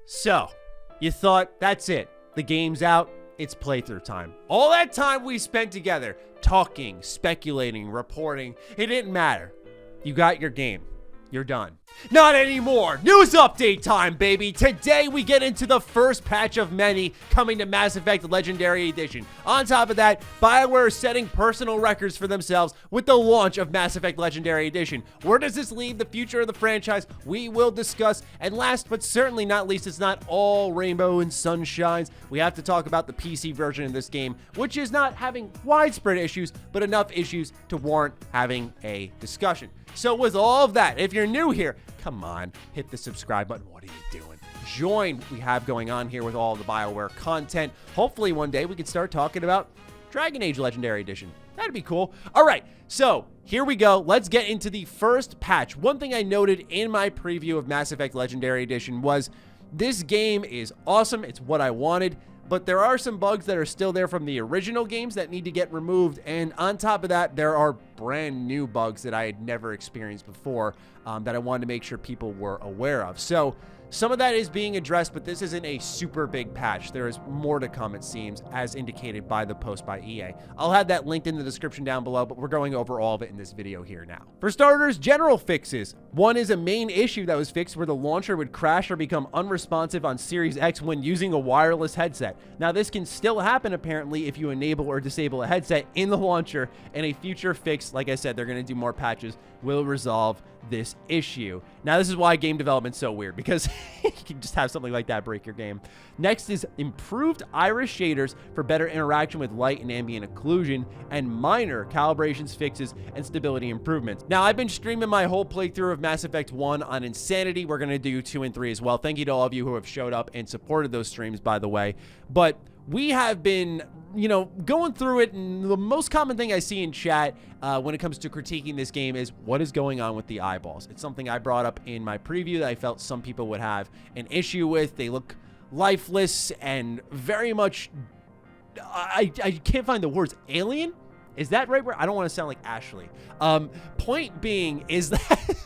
So, you thought, that's it. The game's out. It's playthrough time. All that time we spent together, talking, speculating, reporting, it didn't matter. You got your game. You're done. Not anymore. News update time, baby. Today we get into the first patch of many coming to Mass Effect Legendary Edition. On top of that, BioWare is setting personal records for themselves with the launch of Mass Effect Legendary Edition. Where does this leave the future of the franchise? We will discuss. And last but certainly not least, it's not all rainbow and sunshines. We have to talk about the PC version of this game, which is not having widespread issues, but enough issues to warrant having a discussion. So with all of that, if you're new here, come on, hit the subscribe button. What are you doing? Join what we have going on here with all the BioWare content. Hopefully one day we can start talking about Dragon Age Legendary Edition. That'd be cool. All right, so here we go. Let's get into the first patch. One thing I noted in my preview of Mass Effect Legendary Edition was this game is awesome. It's what I wanted. But there are some bugs that are still there from the original games that need to get removed. And on top of that, there are brand new bugs that I had never experienced before that I wanted to make sure people were aware of. So some of that is being addressed, but this isn't a super big patch. There is more to come, it seems, as indicated by the post by EA. I'll have that linked in the description down below, but we're going over all of it in this video here now. For starters, general fixes. One is a main issue that was fixed where the launcher would crash or become unresponsive on Series X when using a wireless headset. Now, this can still happen, apparently, if you enable or disable a headset in the launcher, and a future fix, like I said, they're going to do more patches, will resolve this issue. Now, this is why game development's so weird, because you can just have something like that break your game. Next is improved iris shaders for better interaction with light and ambient occlusion, and minor calibrations, fixes, and stability improvements. Now, I've been streaming my whole playthrough of Mass Effect 1 on Insanity. We're going to do 2 and 3 as well. Thank you to all of you who have showed up and supported those streams, by the way. But we have been, going through it, and the most common thing I see in chat when it comes to critiquing this game is what is going on with the eyeballs. It's something I brought up in my preview that I felt some people would have an issue with. They look lifeless and very much, I can't find the words, alien? Is that right? I don't want to sound like Ashley. Point being is that...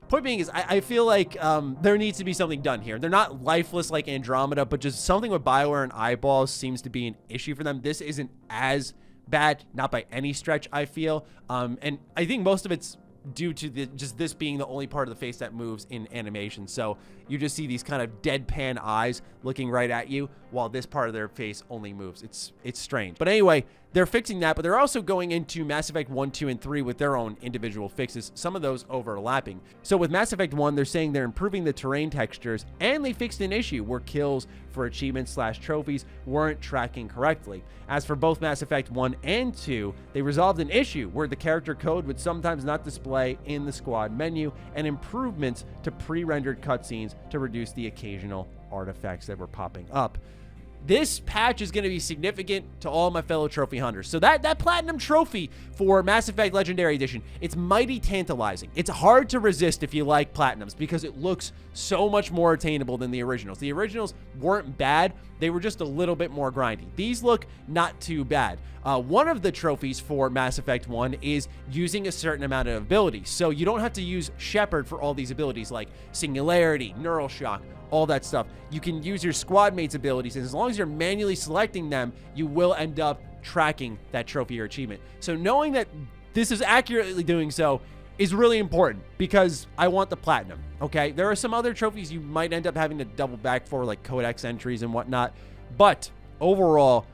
Point being is, I feel like there needs to be something done here. They're not lifeless like Andromeda, but just something with BioWare and eyeballs seems to be an issue for them. This isn't as bad, not by any stretch, I feel. And I think most of it's due to just this being the only part of the face that moves in animation. So you just see these kind of deadpan eyes looking right at you while this part of their face only moves. It's strange. But anyway, they're fixing that, but they're also going into Mass Effect 1, 2, and 3 with their own individual fixes, some of those overlapping. So with Mass Effect 1, they're saying they're improving the terrain textures, and they fixed an issue where kills for achievements/trophies weren't tracking correctly. As for both Mass Effect 1 and 2, they resolved an issue where the character code would sometimes not display in the squad menu, and improvements to pre-rendered cutscenes to reduce the occasional artifacts that were popping up. This patch is going to be significant to all my fellow trophy hunters. So that platinum trophy for Mass Effect Legendary Edition, it's mighty tantalizing. It's hard to resist if you like platinums because it looks so much more attainable than the originals. The originals weren't bad. They were just a little bit more grindy. These look not too bad. One of the trophies for Mass Effect 1 is using a certain amount of abilities. So you don't have to use Shepard for all these abilities like Singularity, Neural Shock, all that stuff. You can use your squad mates' abilities, and as long as you're manually selecting them, you will end up tracking that trophy or achievement. So knowing that this is accurately doing so is really important because I want the platinum, okay? There are some other trophies you might end up having to double back for, like codex entries and whatnot, but overall,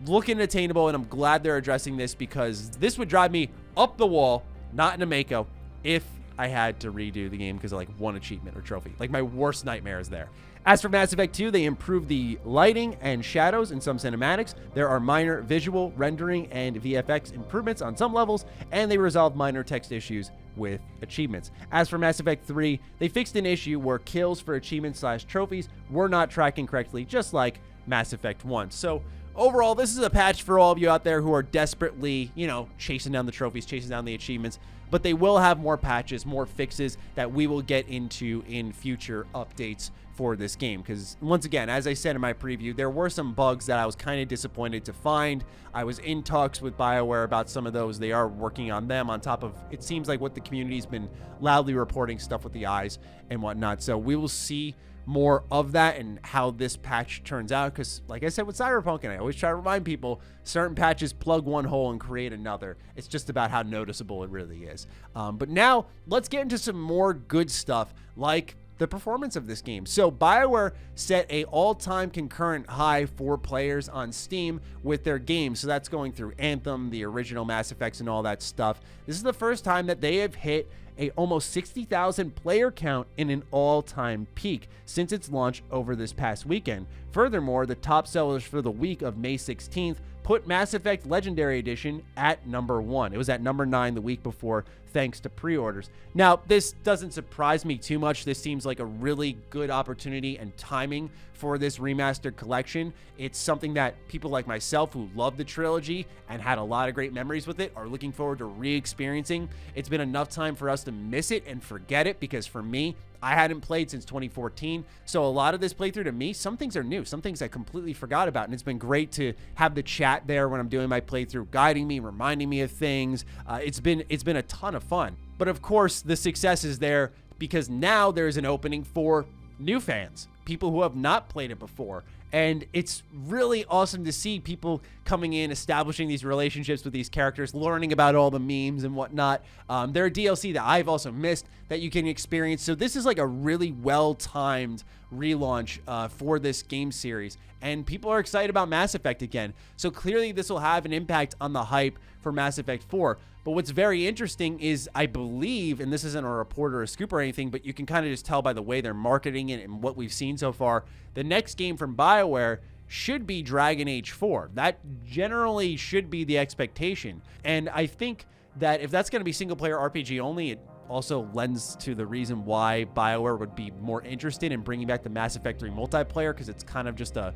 looking attainable, and I'm glad they're addressing this because this would drive me up the wall, not in a Mako, if I had to redo the game because of like one achievement or trophy. Like my worst nightmare is there. As for Mass Effect 2, they improved the lighting and shadows in some cinematics. There are minor visual, rendering, and VFX improvements on some levels, and they resolved minor text issues with achievements. As for Mass Effect 3, they fixed an issue where kills for achievements/trophies were not tracking correctly, just like Mass Effect 1. So overall, this is a patch for all of you out there who are desperately, chasing down the trophies, chasing down the achievements, but they will have more patches, more fixes that we will get into in future updates for this game. Because once again, as I said in my preview, there were some bugs that I was kind of disappointed to find. I was in talks with BioWare about some of those. They are working on them on top of, it seems like what the community's been loudly reporting, stuff with the eyes and whatnot. So we will see more of that and how this patch turns out. Because like I said with Cyberpunk, and I always try to remind people, certain patches plug one hole and create another. It's just about how noticeable it really is. But now let's get into some more good stuff, like the performance of this game. So BioWare set a all-time concurrent high for players on Steam with their games. So that's going through Anthem, the original Mass Effects, and all that stuff. This is the first time that they have hit a almost 60,000 player count in an all-time peak since its launch over this past weekend. Furthermore, the top sellers for the week of May 16th put Mass Effect Legendary Edition at number 1. It was at number 9 the week before, thanks to pre-orders. Now, this doesn't surprise me too much. This seems like a really good opportunity and timing for this remastered collection. It's something that people like myself who love the trilogy and had a lot of great memories with it are looking forward to re-experiencing. It's been enough time for us to miss it and forget it, because for me, I hadn't played since 2014, so a lot of this playthrough to me, some things are new, some things I completely forgot about, and it's been great to have the chat there when I'm doing my playthrough, guiding me, reminding me of things. It's been a ton of fun. But of course, the success is there because now there's an opening for new fans, people who have not played it before. And it's really awesome to see people coming in, establishing these relationships with these characters, learning about all the memes and whatnot. There are DLC that I've also missed that you can experience. So this is like a really well-timed relaunch for this game series. And people are excited about Mass Effect again. So clearly this will have an impact on the hype for Mass Effect 4. But what's very interesting is, I believe, and this isn't a report or a scoop or anything, but you can kind of just tell by the way they're marketing it and what we've seen so far, the next game from BioWare should be Dragon Age 4. That generally should be the expectation. And I think that if that's going to be single-player RPG only, it also lends to the reason why BioWare would be more interested in bringing back the Mass Effect 3 multiplayer, because it's kind of just a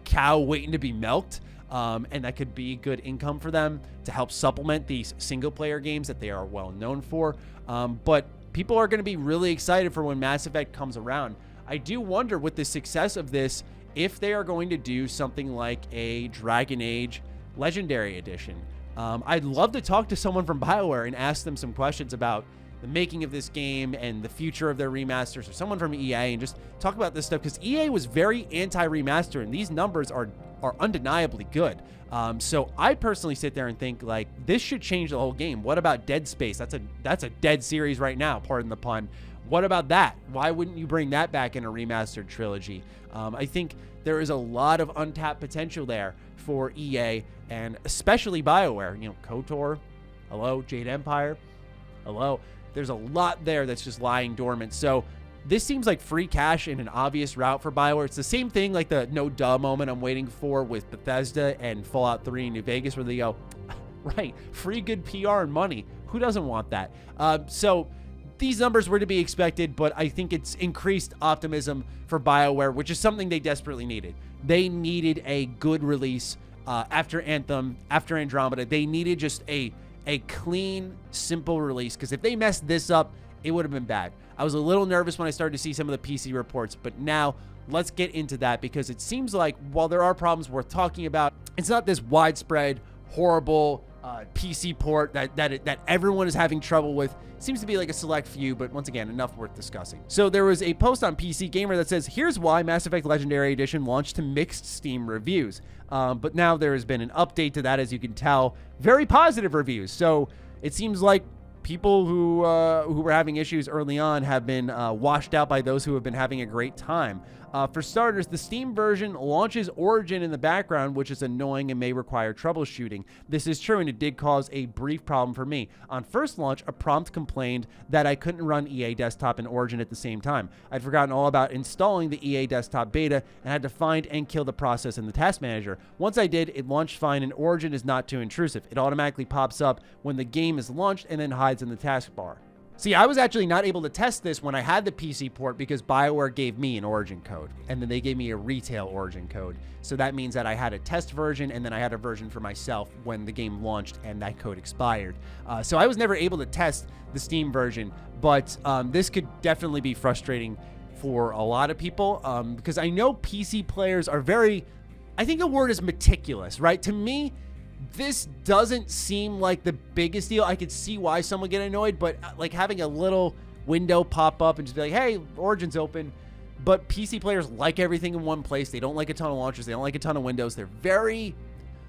cow waiting to be milked. And that could be good income for them to help supplement these single-player games that they are well known for. But people are going to be really excited for when Mass Effect comes around. I do wonder, with the success of this, if they are going to do something like a Dragon Age Legendary Edition. I'd love to talk to someone from BioWare and ask them some questions about the making of this game and the future of their remasters, or someone from EA, and just talk about this stuff, because EA was very anti-remaster, and these numbers are undeniably good. So I personally sit there and think, like, this should change the whole game. What about Dead Space? That's a dead series right now, pardon the pun. What about that? Why wouldn't you bring that back in a remastered trilogy? I think there is a lot of untapped potential there for EA, and especially BioWare. You know, KOTOR, hello, Jade Empire, hello. There's a lot there that's just lying dormant. So this seems like free cash in an obvious route for BioWare. It's the same thing like the no duh moment I'm waiting for with Bethesda and Fallout 3 in New Vegas, where they go, right, free good PR and money. Who doesn't want that? So these numbers were to be expected, but I think it's increased optimism for BioWare, which is something they desperately needed. They needed a good release after Anthem, after Andromeda. They needed just a clean, simple release, because if they messed this up, it would have been bad. I was a little nervous when I started to see some of the PC reports, but now let's get into that, because it seems like while there are problems worth talking about, it's not this widespread, horrible PC port that everyone is having trouble with. It seems to be like a select few, but once again, enough worth discussing. So there was a post on PC Gamer that says, here's why Mass Effect Legendary Edition launched to mixed Steam reviews. But now there has been an update to that, as you can tell. Very positive reviews. So it seems like people who were having issues early on have been washed out by those who have been having a great time. For starters, the Steam version launches Origin in the background, which is annoying and may require troubleshooting. This is true, and it did cause a brief problem for me. On first launch, a prompt complained that I couldn't run EA Desktop and Origin at the same time. I'd forgotten all about installing the EA Desktop beta and had to find and kill the process in the task manager. Once I did, it launched fine, and Origin is not too intrusive. It automatically pops up when the game is launched and then hides in the taskbar. See, I was actually not able to test this when I had the PC port, because BioWare gave me an Origin code, and then they gave me a retail Origin code. So that means that I had a test version, and then I had a version for myself when the game launched and that code expired. So I was never able to test the Steam version, but this could definitely be frustrating for a lot of people, because I know PC players are very, I think the word is meticulous, right? To me, this doesn't seem like the biggest deal. I could see why someone would get annoyed, but like having a little window pop up and just be like, hey, Origin's open, but PC players like everything in one place. They don't like a ton of launchers. They don't like a ton of windows. They're very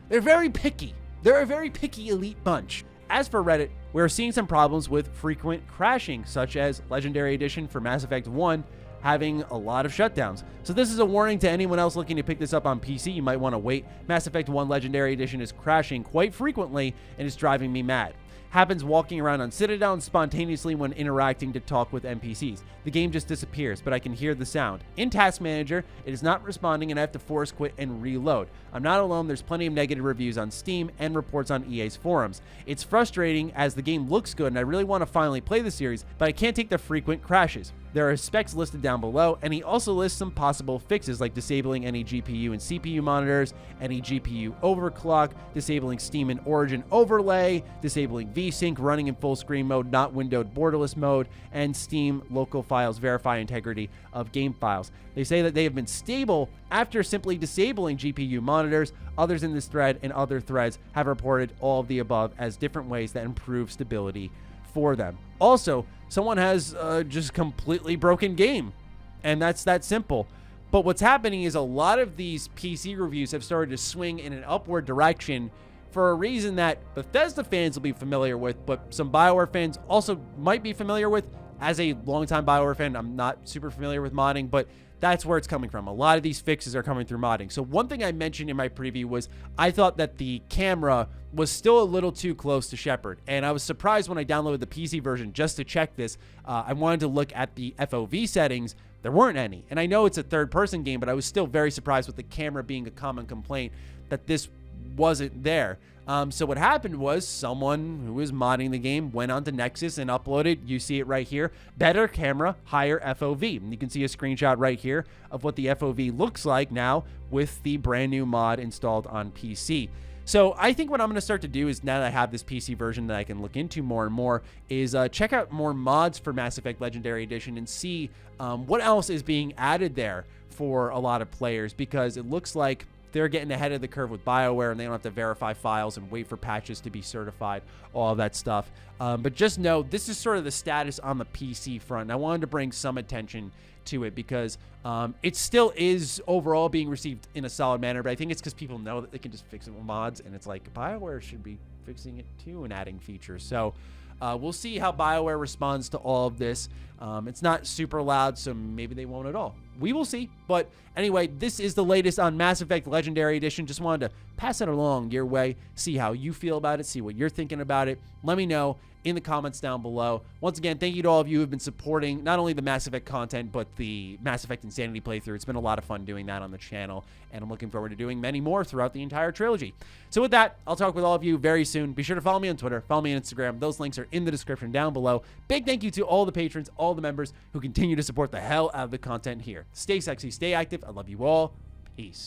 picky. They're a very picky elite bunch. As for Reddit, we're seeing some problems with frequent crashing, such as Legendary Edition for Mass Effect 1 having a lot of shutdowns. So this is a warning to anyone else looking to pick this up on PC. You might want to wait. Mass Effect 1 Legendary Edition is crashing quite frequently and is driving me mad. Happens walking around on Citadel and spontaneously when interacting to talk with NPCs. The game just disappears, but I can hear the sound. In Task Manager, it is not responding and I have to force quit and reload. I'm not alone. There's plenty of negative reviews on Steam and reports on EA's forums. It's frustrating as the game looks good and I really want to finally play the series, but I can't take the frequent crashes. There are specs listed down below, and he also lists some possible fixes like disabling any GPU and CPU monitors, any GPU overclock, disabling Steam and Origin overlay, disabling VSync, running in full screen mode, not windowed borderless mode, and Steam local files verify integrity of game files. They say that they have been stable after simply disabling GPU monitors. Others in this thread and other threads have reported all of the above as different ways that improve stability for them. Also, someone has just completely broken game, and that's that simple. But what's happening is a lot of these PC reviews have started to swing in an upward direction for a reason that Bethesda fans will be familiar with, but some BioWare fans also might be familiar with. As a longtime BioWare fan, I'm not super familiar with modding, but that's where it's coming from. A lot of these fixes are coming through modding. So one thing I mentioned in my preview was I thought that the camera was still a little too close to Shepard. And I was surprised when I downloaded the PC version just to check this. I wanted to look at the FOV settings. There weren't any. And I know it's a third-person game, but I was still very surprised with the camera being a common complaint that this wasn't there. So what happened was someone who was modding the game went onto Nexus and uploaded, you see it right here, better camera, higher FOV. And you can see a screenshot right here of what the FOV looks like now with the brand new mod installed on PC. So I think what I'm going to start to do is, now that I have this PC version that I can look into more and more, is check out more mods for Mass Effect Legendary Edition and see what else is being added there for a lot of players, because it looks like they're getting ahead of the curve with BioWare and they don't have to verify files and wait for patches to be certified, all of that stuff. But just know this is sort of the status on the PC front. And I wanted to bring some attention to it because it still is overall being received in a solid manner, but I think it's because people know that they can just fix it with mods, and it's like BioWare should be fixing it too and adding features. So we'll see how BioWare responds to all of this. It's not super loud, so maybe they won't at all. We will see. But anyway, this is the latest on Mass Effect Legendary Edition. Just wanted to pass it along your way, see how you feel about it, see what you're thinking about it. Let me know in the comments down below. Once again, thank you to all of you who have been supporting not only the Mass Effect content, but the Mass Effect Insanity playthrough. It's been a lot of fun doing that on the channel, and I'm looking forward to doing many more throughout the entire trilogy. So with that, I'll talk with all of you very soon. Be sure to follow me on Twitter, follow me on Instagram. Those links are in the description down below. Big thank you to all the patrons, all the members who continue to support the hell out of the content here. Stay sexy, stay active. I love you all. Peace.